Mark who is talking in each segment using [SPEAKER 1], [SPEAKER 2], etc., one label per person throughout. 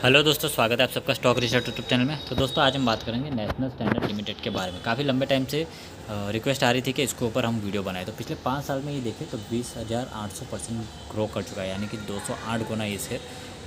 [SPEAKER 1] Hello दोस्तों, स्वागत है आप सबका स्टॉक रिसर्च यूट्यूब चैनल में। तो दोस्तों आज हम बात करेंगे नेशनल स्टैंडर्ड लिमिटेड के बारे में। काफ़ी लंबे टाइम से रिक्वेस्ट आ रही थी कि इसके ऊपर हम वीडियो बनाए। तो पिछले 5 साल में ये देखें तो 20,800% ग्रो कर चुका है, यानी कि 208 गुना ये शेयर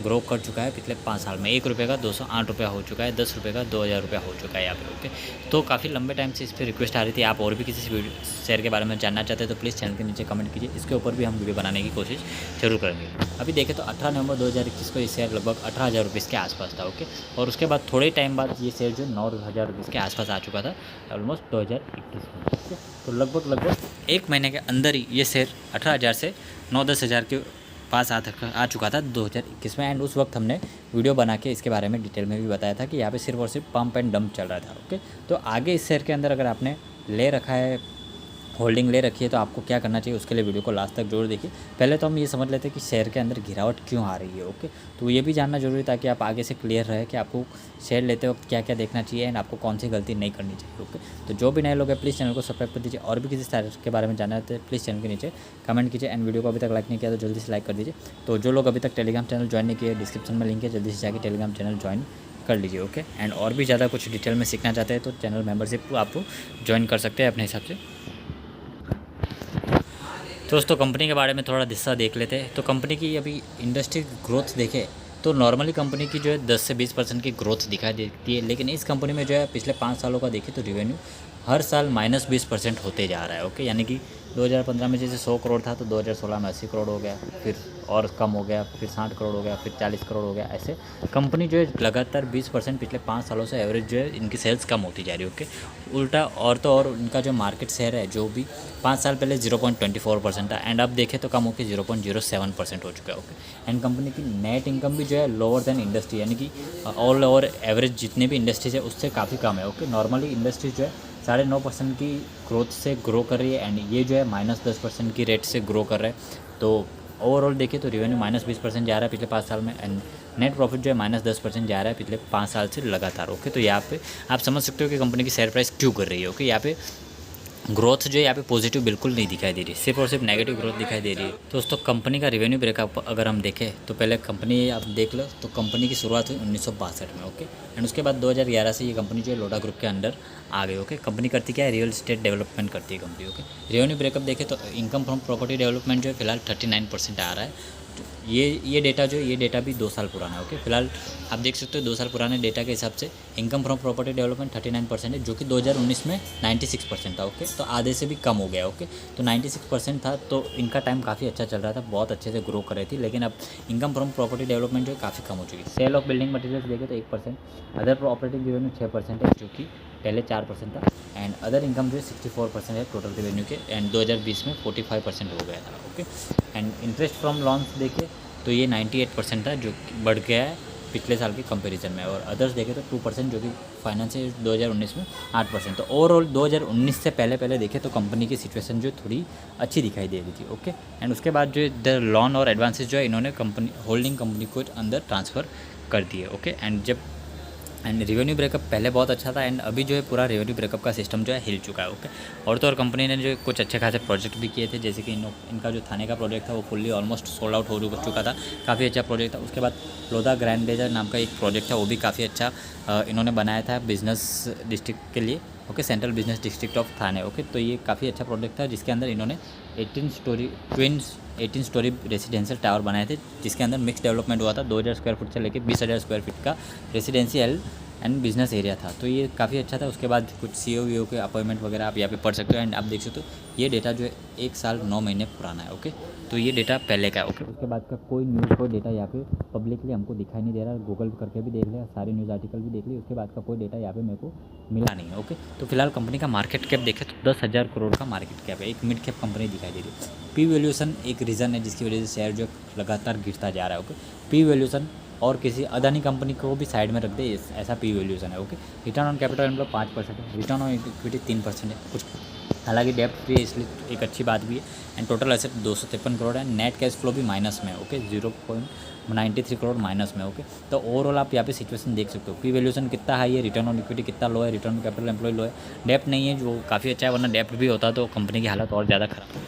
[SPEAKER 1] ग्रो कर चुका है पिछले 5 साल में। 1 रुपये का 208 रुपया हो चुका है, 10 रुपये का 2,000 रुपया हो चुका है यहाँ पे। ओके, तो काफ़ी लंबे टाइम से इस पर रिक्वेस्ट आ रही थी। आप और भी किसी शेयर के बारे में जानना चाहते हैं तो प्लीज़ चैनल के नीचे कमेंट कीजिए, इसके ऊपर भी हम वीडियो बनाने की कोशिश जरूर करेंगे। अभी देखें तो 18 नवंबर 2021 को ये शेयर लगभग 18,000 रुपये के आसपास था। ओके, और उसके बाद थोड़े टाइम बाद ये शेयर जो 9,000 रुपये के आसपास आ चुका था ऑलमोस्ट 2021 में। ओके, तो लगभग 1 महीने के अंदर ही ये शेयर 18,000 से 9-10 हज़ार के पास आ चुका था 2021 में। एंड उस वक्त हमने वीडियो बना के इसके बारे में डिटेल में भी बताया था कि यहाँ पे सिर्फ और सिर्फ पंप एंड डंप चल रहा था। ओके, तो आगे इस शेयर के अंदर अगर आपने ले रखा है, होल्डिंग ले रखी है, तो आपको क्या करना चाहिए उसके लिए वीडियो को लास्ट तक जरूर देखिए। पहले तो हम ये समझ लेते हैं कि शेयर के अंदर गिरावट क्यों आ रही है। ओके, तो ये भी जानना जरूरी है ताकि आप आगे से क्लियर रहे कि आपको शेयर लेते वक्त क्या क्या देखना चाहिए एंड आपको कौन सी गलती नहीं करनी चाहिए। ओके, तो जो भी नए लोग हैं प्लीज़ चैनल को सब्सक्राइब कर दीजिए, और भी किसी शेयर के बारे में जानना है तो प्लीज़ चैनल के नीचे कमेंट कीजिए। एंड वीडियो को अभी तक लाइक नहीं किया तो जल्दी से लाइक कर दीजिए। तो जो लोग अभी तक टेलीग्राम चैनल ज्वाइन नहीं किए, डिस्क्रिप्शन में लिंक है, जल्दी से जाकर टेलीग्राम चैनल ज्वाइन कर लीजिए। ओके, एंड और भी ज़्यादा कुछ डिटेल में सीखना चाहते हैं तो चैनल मेंबरशिप आप ज्वाइन कर सकते हैं अपने हिसाब से। दोस्तों कंपनी के बारे में थोड़ा हिस्सा देख लेते हैं। तो कंपनी की अभी इंडस्ट्री ग्रोथ देखें तो नॉर्मली कंपनी की जो है 10 से 20% की ग्रोथ दिखाई देती है, लेकिन इस कंपनी में जो है पिछले 5 सालों का देखें तो रिवेन्यू हर साल -20% होते जा रहा है। ओके, यानी कि 2015 में जैसे 100 करोड़ था तो 2016 में 80 करोड़ हो गया, फिर और कम हो गया, फिर 60 करोड़ हो गया, फिर 40 करोड़ हो गया। ऐसे कंपनी जो है लगातार 20% पिछले 5 सालों से एवरेज जो है इनकी सेल्स कम होती जा रही है। ओके, उल्टा और तो और इनका जो मार्केट शेयर है जो भी 5 साल पहले 0.24% था एंड अब देखें तो कम होकर 0.07% हो चुका है। ओके, एंड कंपनी की नेट इनकम भी जो है लोअर देन इंडस्ट्री, यानी कि ऑल ओवर एवरेज जितने भी इंडस्ट्रीज है उससे काफ़ी कम है। ओके, नॉर्मली इंडस्ट्री जो है 9.5% की ग्रोथ से ग्रो कर रही है एंड ये जो है -10% की रेट से ग्रो कर रहा है। तो ओवरऑल देखिए तो रेवेन्यू -20% जा रहा है पिछले 5 साल में एंड नेट प्रॉफिट जो है -10% जा रहा है पिछले 5 साल से लगातार। ओके, तो यहाँ पे आप समझ सकते हो कि कंपनी की शेयर प्राइस क्यों कर रही है। ओके, यहाँ पे ग्रोथ जो है यहाँ पे पॉजिटिव बिल्कुल नहीं दिखाई दे रही, सिर्फ और सिर्फ नेगेटिव ग्रोथ दिखाई दे रही है। दोस्तों कंपनी का रेवेन्यू ब्रेकअप अगर हम देखें तो पहले कंपनी आप देख लो तो कंपनी की शुरुआत हुई 1962 में। ओके, एंड उसके बाद 2011 से ये कंपनी जो है लोटा ग्रुप के अंडर आ गई। ओके, कंपनी करती क्या है, रियल एस्टेट डेवलपमेंट करती है कंपनी। ओके, रेवेन्यू ब्रेकअप देखें तो इनकम फ्रॉम प्रॉपर्टी डेवलपमेंट जो है फिलहाल 39% आ रहा है। ये डेटा जो है ये डेटा भी 2 साल पुराना है। ओके, फिलहाल आप देख सकते हो 2 साल पुराने डेटा के हिसाब से इनकम फ्रॉम प्रॉपर्टी डेवलपमेंट 39% है, जो कि 2019 में 96% था। ओके, तो आधे से भी कम हो गया। ओके, तो 96% था तो इनका टाइम काफ़ी अच्छा चल रहा था, बहुत अच्छे से ग्रो कर रही थी, लेकिन अब इनकम फ्रॉम प्रॉपर्टी डेवलपमेंट जो है काफ़ी कम हो चुकी है। सेल ऑफ बिल्डिंग मटेरियल्स देखें तो 1%, अदर ऑपरेटिंग रेवेन्यू 6% है, जो कि पहले 4% था, एंड अदर इनकम जो है 64% है टोटल रेवेन्यू के, एंड 2020 में 45% हो गया था। Okay, and interest from loans देखें तो ये 98% था, जो बढ़ गया है पिछले साल के कंपैरिजन में, और अदर्स देखें तो 2%, जो कि फाइनेंस 2019 में 8%। तो ओवरऑल 2019 से पहले देखें तो कंपनी की सिचुएशन जो थोड़ी अच्छी दिखाई दे रही थी। ओके, एंड उसके बाद जो द लोन और एडवांसेस जो है इन्होंने कंपनी होल्डिंग कंपनी को अंदर ट्रांसफ़र कर दिए। ओके, एंड रेवेन्यू ब्रेकअप पहले बहुत अच्छा था एंड अभी जो है पूरा रेवेन्यू ब्रेकअप का सिस्टम जो है हिल चुका है। ओके, और तो और कंपनी ने जो कुछ अच्छे खासे प्रोजेक्ट भी किए थे, जैसे कि इनका जो थाने का प्रोजेक्ट था वो फुल्ली ऑलमोस्ट सोल्ड आउट हो चुका था, काफ़ी अच्छा प्रोजेक्ट था। उसके बाद लोधा ग्रैंडेजर नाम का एक प्रोजेक्ट था, वो भी काफ़ी अच्छा इन्होंने बनाया था बिजनेस डिस्ट्रिक्ट के लिए। Okay, central business district of Thane. Okay, तो ये काफ़ी अच्छा प्रोजेक्ट था जिसके अंदर इन्होंने 18 स्टोरी रेसिडेंशियल टावर बनाए थे, जिसके अंदर मिक्स डेवलपमेंट हुआ था। 2000 स्क्वायर फुट से लेकर 20,000 स्क्वायर फीट का रेसिडेंशियल एंड बिजनेस एरिया था, तो ये काफ़ी अच्छा था। उसके बाद कुछ CEO के अपॉइंटमेंट वगैरह आप यहाँ पे पढ़ सकते हो एंड आप देख सकते हो ये डेटा जो है 1 साल 9 महीने पुराना है। ओके, तो ये डेटा पहले का है। ओके, उसके बाद का कोई न्यूज़ कोई डेटा यहाँ पे पब्लिकली हमको दिखाई नहीं दे रहा, गूगल करके भी देख लिया, सारे न्यूज़ आर्टिकल भी देख लिए, उसके बाद का कोई डेटा यहाँ पे मेरे को मिला नहीं है। ओके, तो फिलहाल कंपनी का मार्केट कैप देखें तो 10,000 करोड़ का मार्केट कैप है, एक मिड कैप कंपनी दिखाई दे रही है। पी वैल्यूएशन एक रीज़न है जिसकी वजह से शेयर जो लगातार गिरता जा रहा है। ओके, पी वैल्यूएशन और किसी अदानी कंपनी को भी साइड में रख दे, ऐसा पी वैल्यूएशन है। Okay, return on capital employ 5% है, रिटर्न ऑन इक्विटी 3% है कुछ, हालांकि डेप्ट फ्री है इसलिए एक अच्छी बात भी है। एंड टोटल एसेट 253 करोड़ है, नेट कैश फ्लो भी माइनस में है। ओके, 0.93 करोड़ माइनस में। ओके, तो ओवरऑल आप यहाँ पे सिचुएशन देख सकते हो, पी वैल्यूएशन कितना हाई है, रिटर्न ऑन इक्विटी कितना लो है, रिटर्न ऑन कैपिटल एम्प्लॉय लो है, डेप्ट नहीं है जो काफ़ी अच्छा है, वरना डेप्ट भी होता तो कंपनी की हालत और ज़्यादा खराब।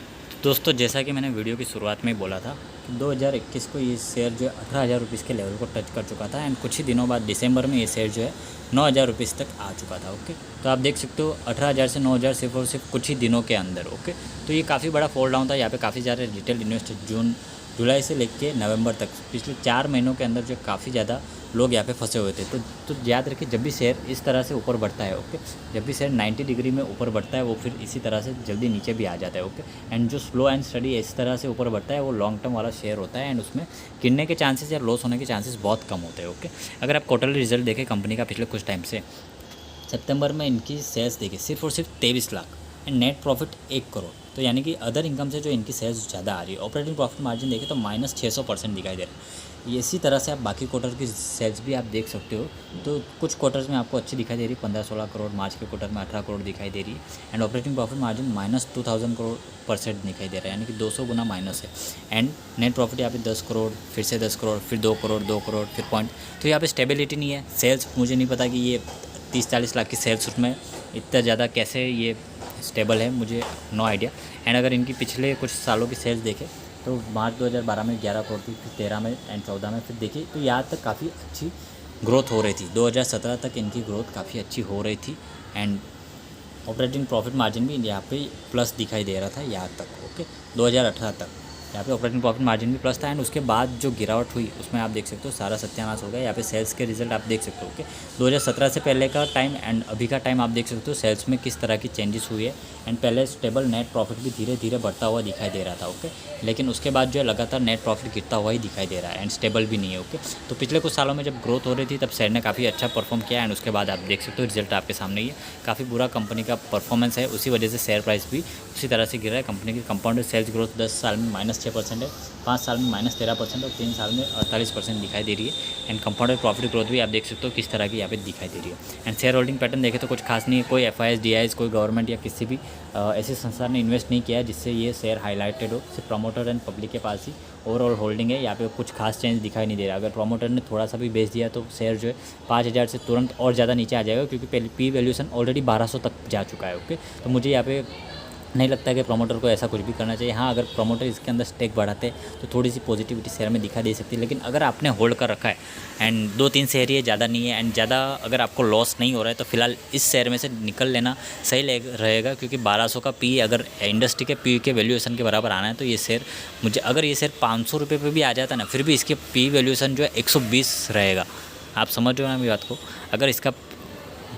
[SPEAKER 1] दोस्तों जैसा कि मैंने वीडियो की शुरुआत में बोला था कि 2021 को ये शेयर जो है 18,000 रुपीज़ के लेवल को टच कर चुका था एंड कुछ ही दिनों बाद दिसंबर में ये शेयर जो है 9,000 रुपीज़ तक आ चुका था। ओके, तो आप देख सकते हो 18,000 से 9,000 सिर्फ और सिर्फ कुछ ही दिनों के अंदर। ओके, तो ये काफ़ी बड़ा फॉल डाउन था। यहाँ पे काफ़ी सारे रिटेल इन्वेस्टर जुलाई से लेके नवंबर तक पिछले 4 महीनों के अंदर जो काफ़ी ज़्यादा लोग यहाँ पे फंसे हुए थे। तो याद रखिए, जब भी शेयर इस तरह से ऊपर बढ़ता है, ओके, जब भी शेयर 90 डिग्री में ऊपर बढ़ता है वो फिर इसी तरह से जल्दी नीचे भी आ जाता है। ओके, एंड जो स्लो एंड स्टडी इस तरह से ऊपर बढ़ता है वो लॉन्ग टर्म वाला शेयर होता है एंड उसमें गिरने के चांसेस या लॉस होने के चांसेस बहुत कम होते हैं। ओके, अगर आप क्वार्टरली रिजल्ट देखें कंपनी का पिछले कुछ टाइम से, सितंबर में इनकी सेल्स देखिए सिर्फ और सिर्फ 23 lakh and net profit 1 crore. तो यानी कि अदर इनकम से जो इनकी सेल्स ज़्यादा आ रही है। ऑपरेटिंग प्रॉफिट मार्जिन देखें तो -600% दिखाई दे रहा है। इसी तरह से आप बाकी क्वार्टर की सेल्स भी आप देख सकते हो। तो कुछ क्वार्टर्स में आपको अच्छी दिखाई दे रही है, 15-16 करोड़, मार्च के क्वार्टर में 18 करोड़ दिखाई दे रही है and operating profit margin -2000 crore% दिखाई दे रहा है, यानी कि 200 गुना माइनस है। एंड नेट प्रॉफिट यहाँ पे 10 करोड़, फिर से 10 करोड़, फिर 2 करोड़, 2 करोड़, फिर पॉइंट। तो यहाँ पे स्टेबिलिटी नहीं है। सेल्स मुझे नहीं पता कि ये 30-40 लाख की सेल्स उसमें इतना ज़्यादा कैसे ये स्टेबल है, मुझे नो आइडिया। एंड अगर इनकी पिछले कुछ सालों की सेल्स देखें तो मार्च 2012 में 11 करोड़ थी, फिर 13 में एंड 14 में, फिर देखिए तो यहाँ तक काफ़ी अच्छी ग्रोथ हो रही थी। 2017 तक इनकी ग्रोथ काफ़ी अच्छी हो रही थी एंड ऑपरेटिंग प्रॉफिट मार्जिन भी यहाँ पे प्लस दिखाई दे रहा था यहाँ तक। ओके, 2018 तक यहाँ पे ऑपरेटिंग प्रॉफिट मार्जिन भी प्लस था एंड उसके बाद जो गिरावट हुई उसमें आप देख सकते हो सारा सत्यानाश हो गया। यहाँ पे सेल्स के रिजल्ट आप देख सकते हो। ओके, 2017 से पहले का टाइम एंड अभी का टाइम आप देख सकते हो सेल्स में किस तरह की चेंजेस हुई है एंड पहले स्टेबल नेट प्रॉफिट भी धीरे धीरे बढ़ता हुआ दिखाई दे रहा था। ओके, लेकिन उसके बाद जो है लगातार नेट प्रॉफिट गिरता हुआ ही दिखाई दे रहा है एंड स्टेबल भी नहीं है। ओके, तो पिछले कुछ सालों में जब ग्रोथ हो रही थी तब शेयर ने काफ़ी अच्छा परफॉर्म किया एंड उसके बाद आप देख सकते हो रिजल्ट आपके सामने ही है। काफ़ी बुरा कंपनी का परफॉर्मेंस है, उसी वजह से शेयर प्राइस भी उसी तरह से गिर रहा है। कंपनी की कंपाउंडेड सेल्स ग्रोथ 10 साल में -6% है, 5 साल में -13% और 3 साल में 48% दिखाई दे रही है एंड कंपाउंडेड प्रॉफिट ग्रोथ भी आप देख सकते हो किस तरह की यहाँ पे दिखाई दे रही है। एंड शेयर होल्डिंग पैटर्न देखें तो कुछ खास नहीं है, कोई FIS, DIS, कोई गवर्नमेंट या किसी भी ऐसी संस्था ने इन्वेस्ट नहीं किया है जिससे ये शेयर हाईलाइटेड हो। सिर्फ प्रमोटर एंड पब्लिक के पास ही ओवरऑल होल्डिंग है। यहाँ पे कुछ खास चेंज दिखाई नहीं दे रहा। अगर प्रमोटर ने थोड़ा सा भी बेच दिया तो शेयर जो है 5,000 से तुरंत और ज़्यादा नीचे आ जाएगा, क्योंकि पी वैल्यूएशन ऑलरेडी 1200 तक जा चुका है। ओके, तो मुझे यहाँ पे नहीं लगता कि प्रमोटर को ऐसा कुछ भी करना चाहिए। हाँ, अगर प्रमोटर इसके अंदर स्टेक बढ़ाते तो थोड़ी सी पॉजिटिविटी शेयर में दिखा दे सकती है, लेकिन अगर आपने होल्ड कर रखा है एंड 2-3 शेयर ही है, ज़्यादा नहीं है एंड ज़्यादा अगर आपको लॉस नहीं हो रहा है तो फिलहाल इस शेयर में से निकल लेना सही रहेगा, क्योंकि 1200 का पी अगर इंडस्ट्री के पी के वैल्यूएशन के बराबर आना है तो ये शेयर मुझे, अगर ये शेयर 500 रुपये पर भी आ जाता ना फिर भी इसके पी वैल्यूएशन जो है 120 रहेगा। आप समझ रहे हो ना मेरी बात को? अगर इसका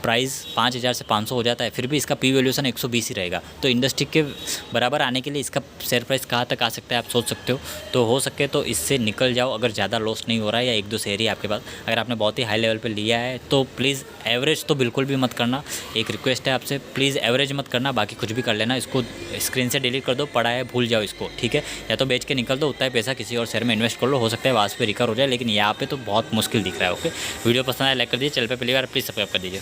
[SPEAKER 1] प्राइस 5,000 से 500 हो जाता है फिर भी इसका पी वैल्यूएशन 120 ही रहेगा। तो इंडस्ट्री के बराबर आने के लिए इसका शेयर प्राइस कहाँ तक आ सकता है आप सोच सकते हो। तो हो सके तो इससे निकल जाओ अगर ज़्यादा लॉस नहीं हो रहा है या 1-2 शेयर ही आपके पास। अगर आपने बहुत ही हाई लेवल पे लिया है तो प्लीज़ एवरेज तो बिल्कुल भी मत करना। एक रिक्वेस्ट है आपसे, प्लीज़ एवरेज मत करना, बाकी कुछ भी कर लेना। इसको स्क्रीन से डिलीट कर दो, पड़ा है भूल जाओ इसको, ठीक है। या तो बेच के निकल दो, उतना ही पैसा किसी और शेयर में इन्वेस्ट कर लो, हो सकता है वहाँ पे रिकवर हो जाए, लेकिन यहाँ पे तो बहुत मुश्किल दिख रहा है। ओके, वीडियो पसंद आया लाइक कर दीजिए, चैनल पे पहली बार प्लीज़ सब्सक्राइब कर दीजिए।